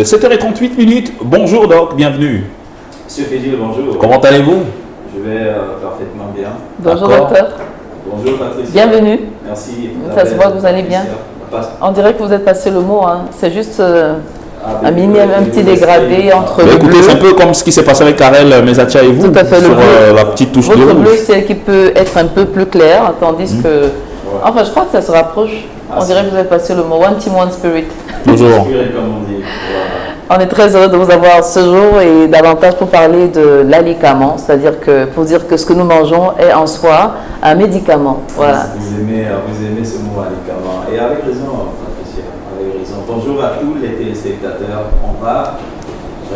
de 7h38. Bonjour Doc, bienvenue. Monsieur Fedil, bonjour. Comment allez-vous? Je vais parfaitement bien. Bonjour docteur. Bonjour Patricia. Bienvenue. Merci. Ça se voit que vous allez bien. On dirait que vous êtes passé le mot. Hein. C'est juste un petit dégradé entre le écoutez, bleu. c'est un peu comme ce qui s'est passé avec Karel Mezacha et vous. Tout à fait, sur le bleu. La petite touche de Votre rouge. bleu, c'est elle qui peut être un peu plus clair, tandis que... Enfin, je crois que ça se rapproche. On dirait que vous êtes passé le mot One Team, One Spirit. Toujours. On est très heureux de vous avoir ce jour et davantage pour parler de l'alicament, c'est-à-dire que pour dire que ce que nous mangeons est en soi un médicament. Voilà. Vous aimez ce mot alicament. Et avec raison, Patricia, avec raison. Bonjour à tous les téléspectateurs. On va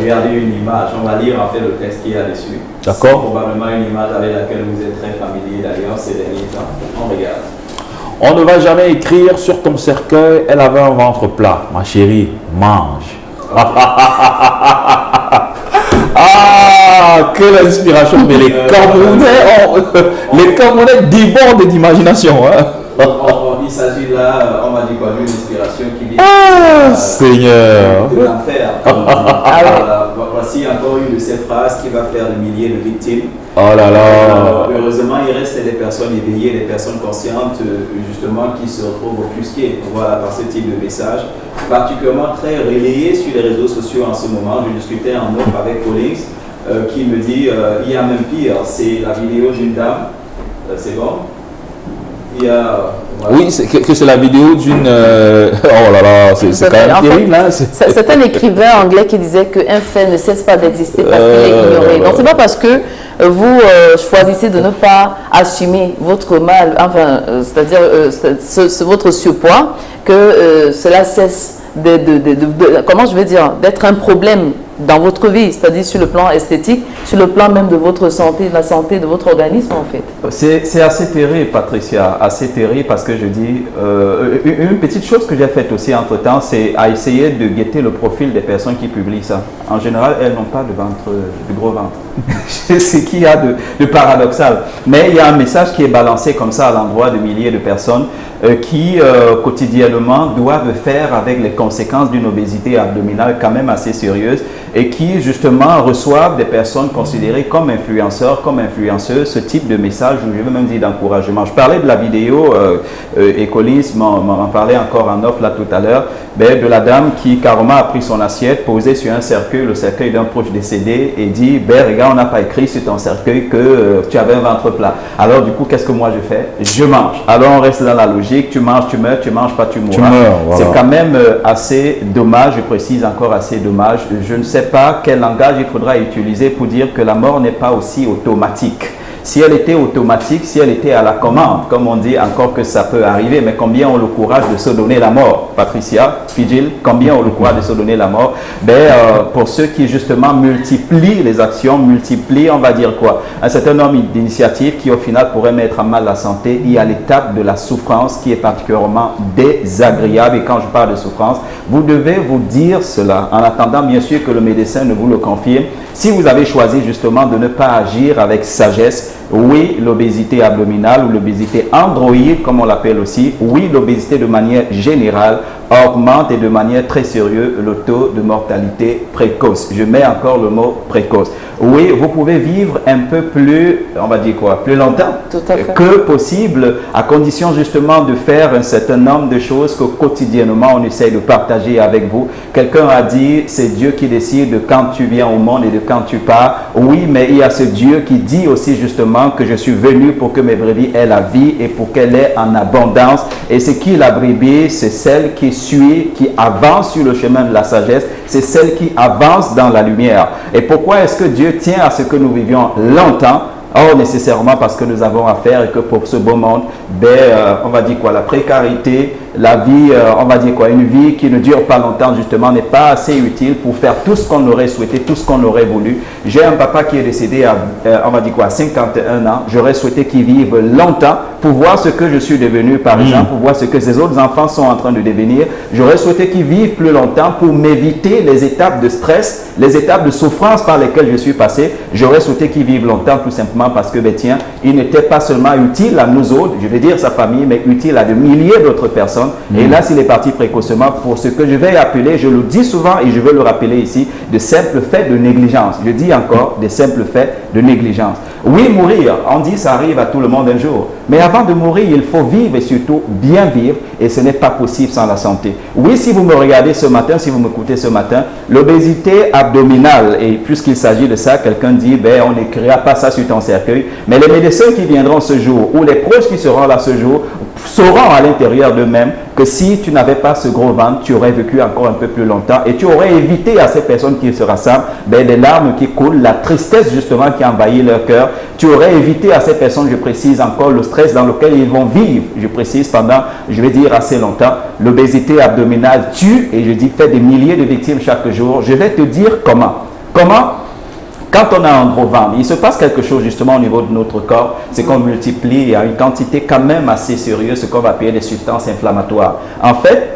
regarder une image. On va lire en fait le texte qui est là-dessus. D'accord. C'est probablement une image avec laquelle vous êtes très familier d'ailleurs ces derniers temps. On regarde. On ne va jamais écrire sur ton cercueil, elle avait un ventre plat. Ma chérie, mange. Ah, quelle inspiration. Mais les Camerounais débordent d'imagination. Hein. Il s'agit là, on va dire quoi, d'une inspiration qui vient Seigneur. de l'enfer. Voici encore une de ces phrases qui va faire des milliers de victimes. Oh là là. Heureusement, il reste des personnes éveillées, des personnes conscientes, justement, qui se retrouvent offusquées par ce type de message, particulièrement très relayé sur les réseaux sociaux en ce moment. Je discutais en off avec Collins, qui me dit il y a même pire, c'est la vidéo d'une dame. C'est bon? Il y a, voilà. Oui, c'est la vidéo d'une... oh là là, c'est quand même terrible. Hein? C'est un écrivain anglais qui disait qu'un fait ne cesse pas d'exister parce qu'il est ignoré. Donc, c'est pas parce que vous choisissez de ne pas assumer votre mal, enfin, c'est-à-dire votre surpoids, que cela cesse comment je vais dire, d'être un problème dans votre vie, c'est-à-dire sur le plan esthétique, sur le plan même de votre santé, de la santé de votre organisme en fait. C'est assez terrible, Patricia, assez terrible parce que je dis, une petite chose que j'ai faite aussi entre-temps, c'est à essayer de guetter le profil des personnes qui publient ça. En général, elles n'ont pas de gros ventre. C'est ce qu'il y a de paradoxal. Mais il y a un message qui est balancé comme ça à l'endroit de milliers de personnes qui quotidiennement doivent faire avec les conséquences d'une obésité abdominale quand même assez sérieuse et qui justement reçoivent des personnes considérées comme influenceurs, comme influenceuses, ce type de message, ou je veux même dire d'encouragement. Je parlais de la vidéo, et Collins m'en parlait encore en off là tout à l'heure, de la dame qui carrément a pris son assiette, posée sur un cercueil, le cercueil d'un proche décédé, et dit, regarde, on n'a pas écrit sur ton cercueil que tu avais un ventre plat. Alors du coup, qu'est-ce que moi je fais? Je mange. Alors on reste dans la logique, tu manges, tu meurs, tu manges pas, tu mourras. Voilà. C'est quand même assez dommage, je précise encore assez dommage. Je ne sais pas quel langage il faudra utiliser pour dire que la mort n'est pas aussi automatique. Si elle était automatique, si elle était à la commande, comme on dit encore que ça peut arriver, mais combien ont le courage de se donner la mort? Patricia, Fidjil, combien ont le courage de se donner la mort? Pour ceux qui justement multiplient les actions, multiplient, on va dire quoi? Un certain nombre d'initiatives qui au final pourraient mettre à mal la santé. Il y a l'étape de la souffrance qui est particulièrement désagréable. Et quand je parle de souffrance, vous devez vous dire cela en attendant bien sûr que le médecin ne vous le confirme. Si vous avez choisi justement de ne pas agir avec sagesse, oui, l'obésité abdominale ou l'obésité androïde, comme on l'appelle aussi, oui, l'obésité de manière générale augmente et de manière très sérieuse le taux de mortalité précoce. Je mets encore le mot précoce. Oui, vous pouvez vivre un peu plus, on va dire quoi, plus longtemps que possible, à condition justement de faire un certain nombre de choses que quotidiennement on essaye de partager avec vous. Quelqu'un a dit, c'est Dieu qui décide de quand tu viens au monde et de quand tu pars. Oui, mais il y a ce Dieu qui dit aussi justement que je suis venu pour que mes brebis aient la vie et pour qu'elle ait en abondance. Et c'est qui la brebis? C'est celle qui suit, qui avance sur le chemin de la sagesse, c'est celle qui avance dans la lumière. Et pourquoi est-ce que Dieu tient à ce que nous vivions longtemps? Or, nécessairement parce que nous avons affaire et que pour ce beau monde, on va dire quoi, la précarité, la vie, on va dire quoi, une vie qui ne dure pas longtemps justement n'est pas assez utile pour faire tout ce qu'on aurait souhaité, tout ce qu'on aurait voulu. J'ai un papa qui est décédé à, on va dire quoi, 51 ans. J'aurais souhaité qu'il vive longtemps pour voir ce que je suis devenu, par exemple, pour voir ce que ses autres enfants sont en train de devenir. J'aurais souhaité qu'il vive plus longtemps pour m'éviter les étapes de stress, les étapes de souffrance par lesquelles je suis passé. J'aurais souhaité qu'il vive longtemps tout simplement parce que, tiens, il n'était pas seulement utile à nous autres, je vais dire sa famille, mais utile à de milliers d'autres personnes. personne. Et là, s'il est parti précocement pour ce que je vais appeler, je le dis souvent et je veux le rappeler ici, de simples faits de négligence. Je dis encore, des simples faits de négligence. Oui, mourir, on dit ça arrive à tout le monde un jour. Mais avant de mourir, il faut vivre et surtout bien vivre. Et ce n'est pas possible sans la santé. Oui, si vous me regardez ce matin, si vous m'écoutez ce matin, l'obésité abdominale, et puisqu'il s'agit de ça, quelqu'un dit, ben, on n'écrira pas ça sur ton cercueil. Mais les médecins qui viendront ce jour, ou les proches qui seront là ce jour, sauront à l'intérieur d'eux-mêmes que si tu n'avais pas ce gros ventre, tu aurais vécu encore un peu plus longtemps et tu aurais évité à ces personnes qui se rassemblent ben, des larmes qui coulent, la tristesse justement qui envahit leur cœur. Tu aurais évité à ces personnes, je précise encore, le stress dans lequel ils vont vivre, je précise, pendant, je vais dire, assez longtemps. L'obésité abdominale tue, et je dis, fait des milliers de victimes chaque jour. Je vais te dire comment. Comment? Quand on a un gros ventre, il se passe quelque chose justement au niveau de notre corps, c'est qu'on multiplie à une quantité quand même assez sérieuse, ce qu'on va appeler des substances inflammatoires. En fait,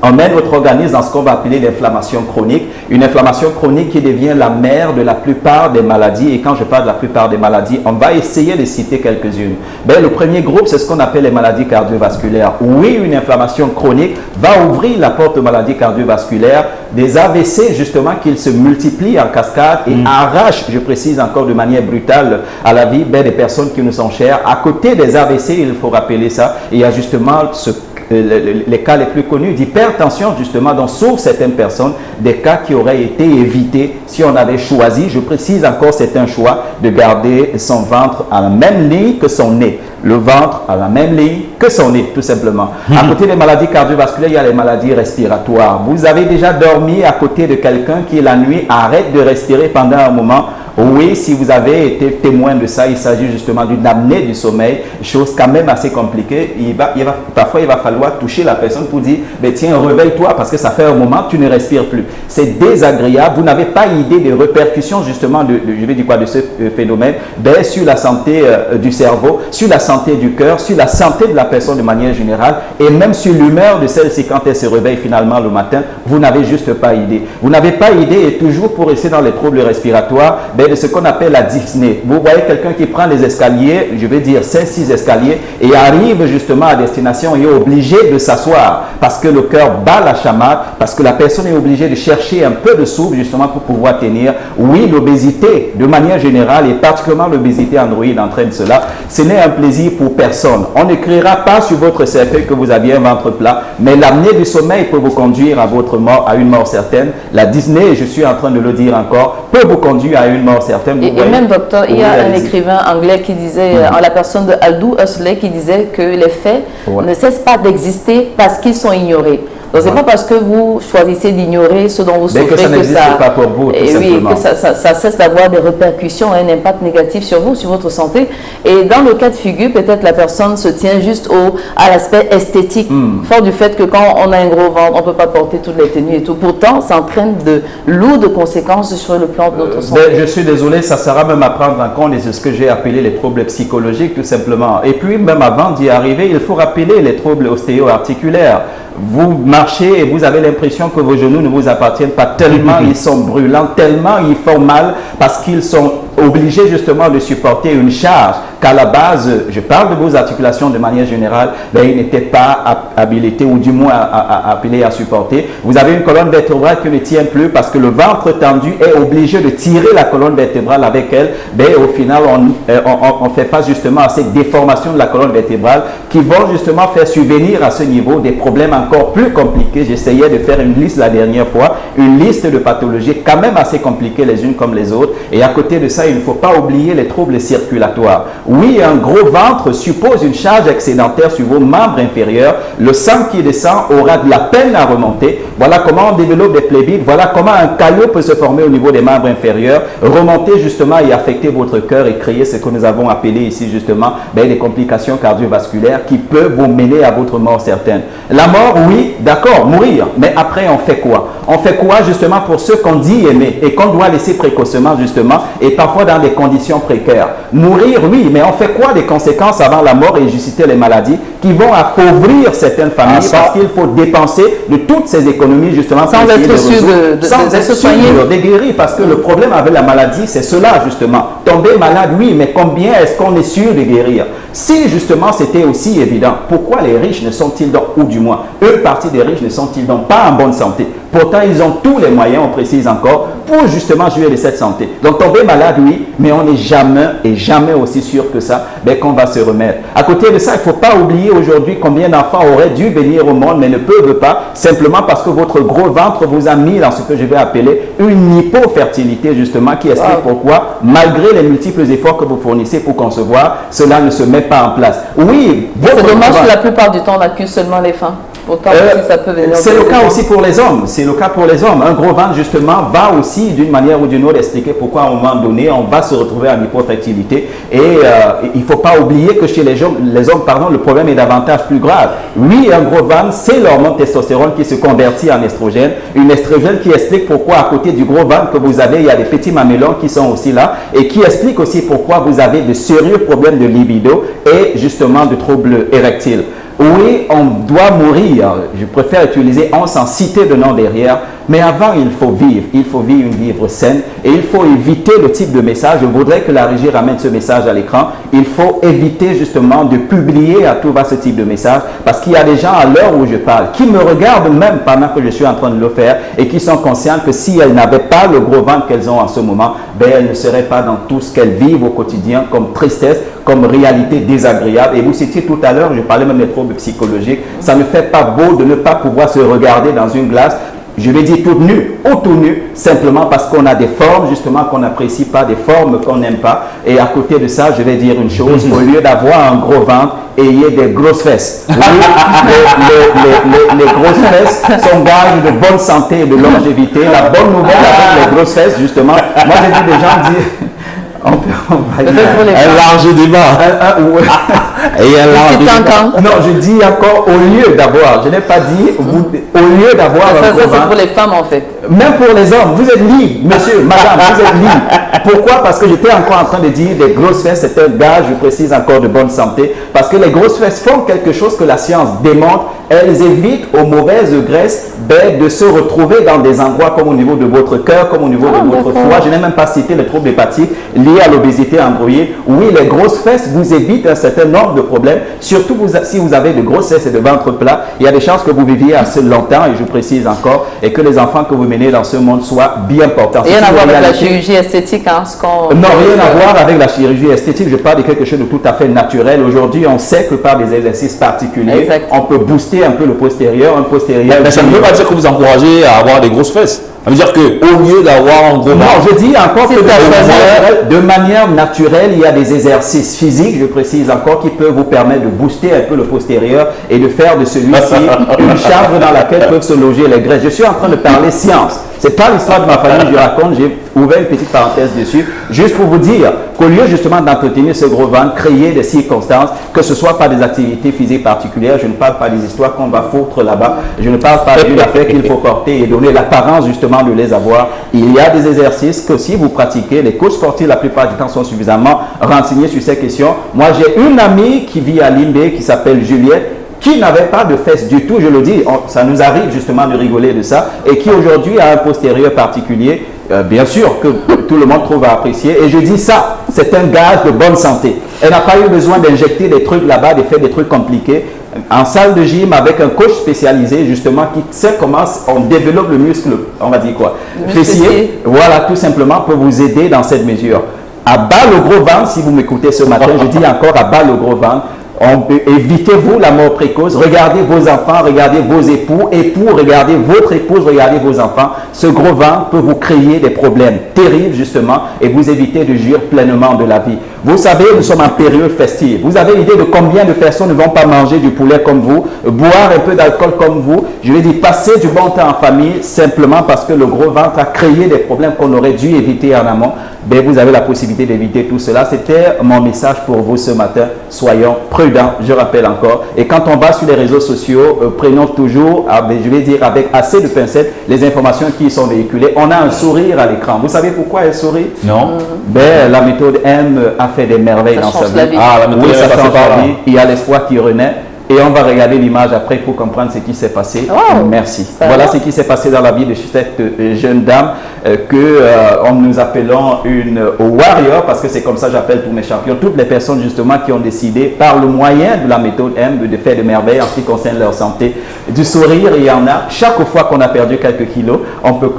on met notre organisme dans ce qu'on va appeler l'inflammation chronique. Une inflammation chronique qui devient la mère de la plupart des maladies. Et quand je parle de la plupart des maladies, on va essayer de citer quelques-unes. Ben, le premier groupe, c'est ce qu'on appelle les maladies cardiovasculaires. Oui, une inflammation chronique va ouvrir la porte aux maladies cardiovasculaires, des AVC justement qu'ils se multiplient en cascade et arrachent, je précise encore de manière brutale, à la vie ben, des personnes qui nous sont chères. À côté des AVC, il faut rappeler ça, il y a justement les cas les plus connus d'hypertension justement dont souffrent certaines personnes, des cas qui auraient été évités si on avait choisi, je précise encore, c'est un choix de garder son ventre à la même ligne que son nez. Le ventre à la même ligne que son nez, tout simplement. À côté des maladies cardiovasculaires, il y a les maladies respiratoires. Vous avez déjà dormi à côté de quelqu'un qui la nuit arrête de respirer pendant un moment. Oui, si vous avez été témoin de ça, il s'agit justement d'une apnée du sommeil, chose quand même assez compliquée. Parfois, il va falloir toucher la personne pour dire, ben, tiens, réveille-toi parce que ça fait un moment que tu ne respires plus. C'est désagréable. Vous n'avez pas idée des répercussions justement je vais dire quoi, de ce phénomène ben, sur la santé du cerveau, sur la santé du cœur, sur la santé de la personne de manière générale et même sur l'humeur de celle-ci quand elle se réveille finalement le matin. Vous n'avez juste pas idée. Vous n'avez pas idée et toujours pour rester dans les troubles respiratoires, ben, de ce qu'on appelle la dyspnée. Vous voyez quelqu'un qui prend les escaliers, je vais dire 5-6 escaliers, et arrive justement à destination et est obligé de s'asseoir parce que le cœur bat la chamade, parce que la personne est obligée de chercher un peu de souffle justement pour pouvoir tenir. Oui, l'obésité, de manière générale, et particulièrement l'obésité androïde entraîne cela. Ce n'est un plaisir pour personne. On n'écrira pas sur votre cercueil que vous aviez un ventre plat, mais l'apnée du sommeil peut vous conduire à votre mort, à une mort certaine. La dyspnée, je suis en train de le dire encore, peut vous conduire à une mort certaine. Et même, docteur, il y a un écrivain anglais qui disait, en la personne de Aldous Huxley, qui disait que les faits ne cessent pas d'exister parce qu'ils sont ignorés. Donc, ce n'est pas parce que vous choisissez d'ignorer ce dont vous souffrez que ça n'existe pas pour vous, tout simplement. Oui, que ça cesse d'avoir des répercussions, un impact négatif sur vous, sur votre santé. Et dans le cas de figure, peut-être la personne se tient juste à l'aspect esthétique, fort du fait que quand on a un gros ventre, on ne peut pas porter toutes les tenues et tout. Pourtant, ça entraîne de lourdes conséquences sur le plan de notre santé. Je suis désolé, ça sera même à prendre en compte et c'est ce que j'ai appelé les troubles psychologiques, tout simplement. Et puis, même avant d'y arriver, il faut rappeler les troubles ostéo-articulaires. Vous marchez et vous avez l'impression que vos genoux ne vous appartiennent pas tellement ils sont brûlants, tellement ils font mal parce qu'ils sont obligés justement de supporter une charge qu'à la base, je parle de vos articulations de manière générale, ben, ils n'étaient pas habilités ou du moins appelés à supporter. Vous avez une colonne vertébrale qui ne tient plus parce que le ventre tendu est obligé de tirer la colonne vertébrale avec elle. Ben, au final, on fait face justement à cette déformation de la colonne vertébrale qui vont justement faire subvenir à ce niveau des problèmes encore plus compliqués. J'essayais de faire une liste la dernière fois, une liste de pathologies quand même assez compliquées les unes comme les autres. Et à côté de ça, il ne faut pas oublier les troubles circulatoires. Oui, un gros ventre suppose une charge excédentaire sur vos membres inférieurs. Le sang qui descend aura de la peine à remonter. Voilà comment on développe des phlébites. Voilà comment un caillot peut se former au niveau des membres inférieurs, remonter justement et affecter votre cœur et créer ce que nous avons appelé ici justement des complications cardiovasculaires qui peuvent vous mener à votre mort certaine. La mort, oui, d'accord, mourir. Mais après, on fait quoi? On fait quoi justement pour ceux qu'on dit aimer et qu'on doit laisser précocement justement et parfois parfois dans des conditions précaires. Mourir, oui, mais on fait quoi des conséquences avant la mort? Et j'ai cité les maladies qui vont appauvrir certaines familles parce qu'il faut dépenser de toutes ces économies justement sans être sûr de guérir. Parce que le problème avec la maladie, c'est cela justement. Tomber malade, oui, mais combien est-ce qu'on est sûr de guérir? Si justement c'était aussi évident, pourquoi les riches ne sont-ils donc, ou du moins, une partie des riches ne sont-ils donc pas en bonne santé? Pourtant, ils ont tous les moyens, on précise encore, pour justement jouir de cette santé. Donc tomber malade, oui, mais on n'est jamais aussi sûr que ça, qu'on va se remettre. À côté de ça, il ne faut pas oublier aujourd'hui combien d'enfants auraient dû venir au monde, mais ne peuvent pas, simplement parce que votre gros ventre vous a mis dans ce que je vais appeler une hypofertilité, justement, qui explique pourquoi, malgré les multiples efforts que vous fournissez pour concevoir, cela ne se met pas en place. Oui, c'est dommage que la plupart du temps, on n'accuse seulement les femmes. C'est le cas aussi pour les hommes. C'est le cas pour les hommes. Un gros ventre, justement, va aussi, d'une manière ou d'une autre, expliquer pourquoi, à un moment donné, on va se retrouver en hypofertilité. Et il ne faut pas oublier que chez les hommes, le problème est davantage plus grave. Oui, un gros ventre, c'est l'hormone testostérone qui se convertit en estrogène. Une estrogène qui explique pourquoi, à côté du gros ventre que vous avez, il y a des petits mamellons qui sont aussi là. Et qui explique aussi pourquoi vous avez de sérieux problèmes de libido et, justement, de troubles érectiles. Oui, on doit mourir. Je préfère utiliser on sans citer de nom derrière. Mais avant, il faut vivre. Il faut vivre une vie saine. Et il faut éviter le type de message. Je voudrais que la régie ramène ce message à l'écran. Il faut éviter justement de publier à tout va ce type de message. Parce qu'il y a des gens à l'heure où je parle qui me regardent même pendant que je suis en train de le faire et qui sont conscientes que si elles n'avaient pas le gros ventre qu'elles ont en ce moment, elles ne seraient pas dans tout ce qu'elles vivent au quotidien comme tristesse, comme réalité désagréable. Et vous citiez tout à l'heure, je parlais même des troubles psychologiques. Ça ne fait pas beau de ne pas pouvoir se regarder dans une glace. Je vais dire tout nu ou tout nu, simplement parce qu'on a des formes justement qu'on n'apprécie pas, des formes qu'on n'aime pas. Et à côté de ça, je vais dire une chose, au lieu d'avoir un gros ventre, ayez des grosses fesses. Oui, les grosses fesses sont gage de bonne santé et de longévité. La bonne nouvelle avec les grosses fesses, justement, moi j'ai vu des gens dire... On va dire un large débat. Non, je dis encore au lieu d'avoir. Je n'ai pas dit au lieu d'avoir. Ça c'est pour les femmes en fait. Même pour les hommes, vous êtes libre, monsieur, madame, vous êtes libre. Pourquoi? Parce que j'étais encore en train de dire des grosses fesses, c'est un gage, je précise encore, de bonne santé. Parce que les grosses fesses font quelque chose que la science démontre. Elles évitent aux mauvaises graisses de se retrouver dans des endroits comme au niveau de votre cœur, comme au niveau de votre foie. Je n'ai même pas cité les troubles hépatiques liés à l'obésité embrouillée. Oui, les grosses fesses vous évitent un certain nombre de problèmes. Surtout si vous avez de grosses fesses et de ventre plat, il y a des chances que vous viviez assez longtemps, et je précise encore, et que les enfants que vous menez dans ce monde soient bien portants. Rien à voir avec la chirurgie esthétique, non, rien à voir avec la chirurgie esthétique. Je parle de quelque chose de tout à fait naturel. Aujourd'hui, on sait que par des exercices particuliers, on peut booster un peu le postérieur, Mais ça ne veut pas dire que vous encouragez à avoir des grosses fesses. Ça veut dire qu'au lieu d'avoir un gros ventre... Non, je dis encore que de manière naturelle, il y a des exercices physiques, je précise encore, qui peuvent vous permettre de booster un peu le postérieur et de faire de celui-ci une chambre dans laquelle peuvent se loger les graisses. Je suis en train de parler science. Ce n'est pas l'histoire de ma famille, je raconte, j'ai ouvert une petite parenthèse dessus, juste pour vous dire qu'au lieu justement d'entretenir ce gros ventre, créer des circonstances, que ce soit par des activités physiques particulières, je ne parle pas des histoires qu'on va foutre là-bas, je ne parle pas d'une affaire qu'il faut porter et donner l'apparence justement de les avoir. Il y a des exercices que si vous pratiquez, les coachs sportifs la plupart du temps sont suffisamment renseignés sur ces questions. Moi j'ai une amie qui vit à Limbé qui s'appelle Juliette, qui n'avait pas de fesses du tout, je le dis, ça nous arrive justement de rigoler de ça, et qui aujourd'hui a un postérieur particulier, bien sûr que tout le monde trouve à apprécier, et je dis ça, c'est un gage de bonne santé. Elle n'a pas eu besoin d'injecter des trucs là-bas, de faire des trucs compliqués. En salle de gym, avec un coach spécialisé justement qui sait comment on développe le muscle, on va dire quoi, fessier, voilà, tout simplement pour vous aider dans cette mesure. À bas le gros ventre, si vous m'écoutez ce matin, je dis encore à bas le gros ventre. Évitez-vous la mort précoce, regardez vos enfants, regardez vos époux, regardez votre épouse, regardez vos enfants. Ce gros ventre peut vous créer des problèmes terribles justement et vous éviter de jouir pleinement de la vie. Vous savez, nous sommes en période festive. Vous avez l'idée de combien de personnes ne vont pas manger du poulet comme vous, boire un peu d'alcool comme vous. Je vais dire, passer du bon temps en famille simplement parce que le gros ventre a créé des problèmes qu'on aurait dû éviter en amont. Ben, vous avez la possibilité d'éviter tout cela. C'était mon message pour vous ce matin. Soyons prudents, je rappelle encore. Et quand on va sur les réseaux sociaux, prenons toujours, je vais dire avec assez de pincettes, les informations qui sont véhiculées. On a un sourire à l'écran. Vous savez pourquoi elle sourit? Non. Ben, la méthode M a fait des merveilles Ça dans change sa la vie. vie. Ah, la méthode Oui, ça M, change c'est pas la là. vie. Il y a l'espoir qui renaît. Et on va regarder l'image après pour comprendre ce qui s'est passé. Wow. Merci. Ça Voilà va. ce qui s'est passé dans la vie de cette jeune dame que nous appelons une warrior, parce que c'est comme ça que j'appelle tous mes champions. Toutes les personnes justement qui ont décidé par le moyen de la méthode M de faire de merveilles en ce qui concerne leur santé. Du sourire, il y en a. Chaque fois qu'on a perdu quelques kilos,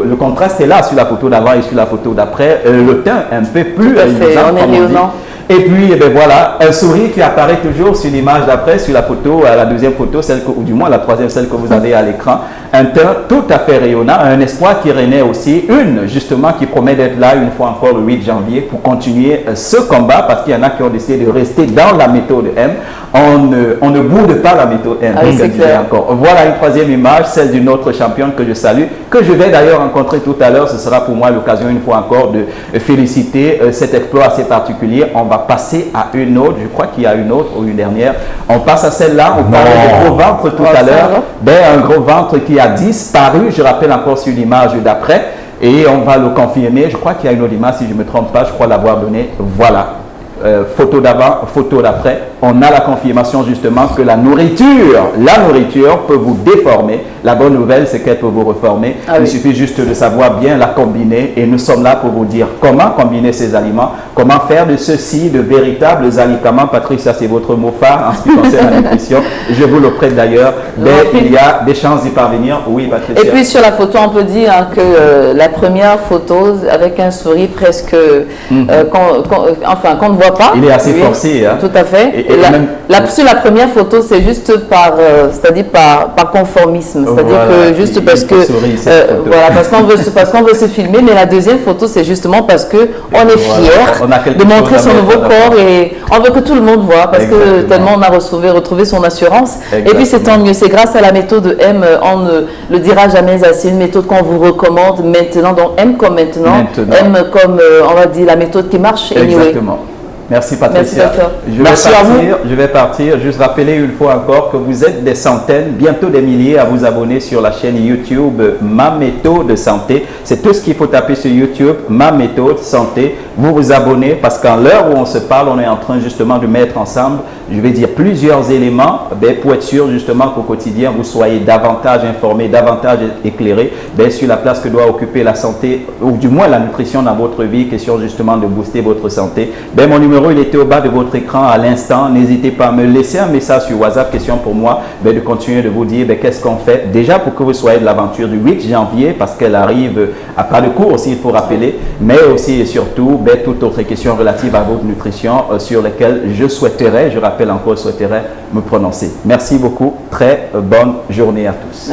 le contraste est là sur la photo d'avant et sur la photo d'après. Le teint un peu plus Tout à fait, luisant, on est comme dit. rayonnant. Et puis, eh ben voilà, un sourire qui apparaît toujours sur l'image d'après, sur la photo, la deuxième photo, ou du moins la troisième, celle que vous avez à l'écran. Un teint tout à fait rayonnant, un espoir qui renaît aussi. Justement, qui promet d'être là une fois encore le 8 janvier pour continuer ce combat, parce qu'il y en a qui ont décidé de rester dans la méthode M. On ne boude pas la méthode M. Ah oui, comme c'est je disais clair. encore. Voilà une troisième image, celle d'une autre championne que je salue, que je vais d'ailleurs rencontrer tout à l'heure. Ce sera pour moi l'occasion une fois encore de féliciter cet exploit assez particulier. On va passer à une autre, je crois qu'il y a une autre ou une dernière. On passe à celle-là, on parlait de gros ventre tout à l'heure. Ben, un gros ventre qui a disparu, je rappelle encore sur l'image d'après, et on va le confirmer. Je crois qu'il y a une autre image, si je ne me trompe pas, je crois l'avoir donnée. Voilà. Photo d'avant, photo d'après, on a la confirmation justement que la nourriture peut vous déformer. La bonne nouvelle, c'est qu'elle peut vous reformer. Ah Il oui. suffit juste de savoir bien la combiner et nous sommes là pour vous dire comment combiner ces aliments, comment faire de ceux-ci de véritables aliments. Patricia, c'est votre mot phare en ce qui concerne la nutrition. Je vous le prête d'ailleurs. Mais il y a des chances d'y parvenir. Oui, Patricia. Et puis sur la photo, on peut dire hein, que la première photo avec un sourire presque, qu'on ne voit pas. Il est assez Oui, forcé. Hein? Tout à fait. Et même- Sur la première photo, c'est juste c'est-à-dire par conformisme. C'est-à-dire Voilà. que juste Il parce faut que sourire, cette photo. voilà, parce qu'on veut se filmer, mais la deuxième photo, c'est justement parce que on est fier On a quelque de montrer chose à son mettre nouveau en corps avant. et on veut que tout le monde voit parce que Exactement. tellement on a retrouvé son assurance. Et puis c'est tant mieux, c'est grâce à la méthode M, on ne le dira jamais assez, une méthode qu'on vous recommande maintenant, donc M comme maintenant. M comme on va dire la méthode qui marche. Anyway. Exactement. Merci Patricia. Merci, docteur. Merci à vous. Je vais partir. Juste rappeler une fois encore que vous êtes des centaines, bientôt des milliers à vous abonner sur la chaîne YouTube Ma Méthode Santé. C'est tout ce qu'il faut taper sur YouTube, Ma Méthode Santé. Vous vous abonnez parce qu'en l'heure où on se parle, on est en train justement de mettre ensemble, je vais dire plusieurs éléments pour être sûr justement qu'au quotidien vous soyez davantage informé, davantage éclairé sur la place que doit occuper la santé ou du moins la nutrition dans votre vie, question justement de booster votre santé. Mon numéro il était au bas de votre écran à l'instant. N'hésitez pas à me laisser un message sur WhatsApp, question pour moi de continuer de vous dire qu'est-ce qu'on fait déjà pour que vous soyez de l'aventure du 8 janvier parce qu'elle arrive à pas de cours aussi, il faut rappeler, mais aussi et surtout toute autre question relative à votre nutrition sur lesquelles je souhaiterais me prononcer. Merci beaucoup, très bonne journée à tous.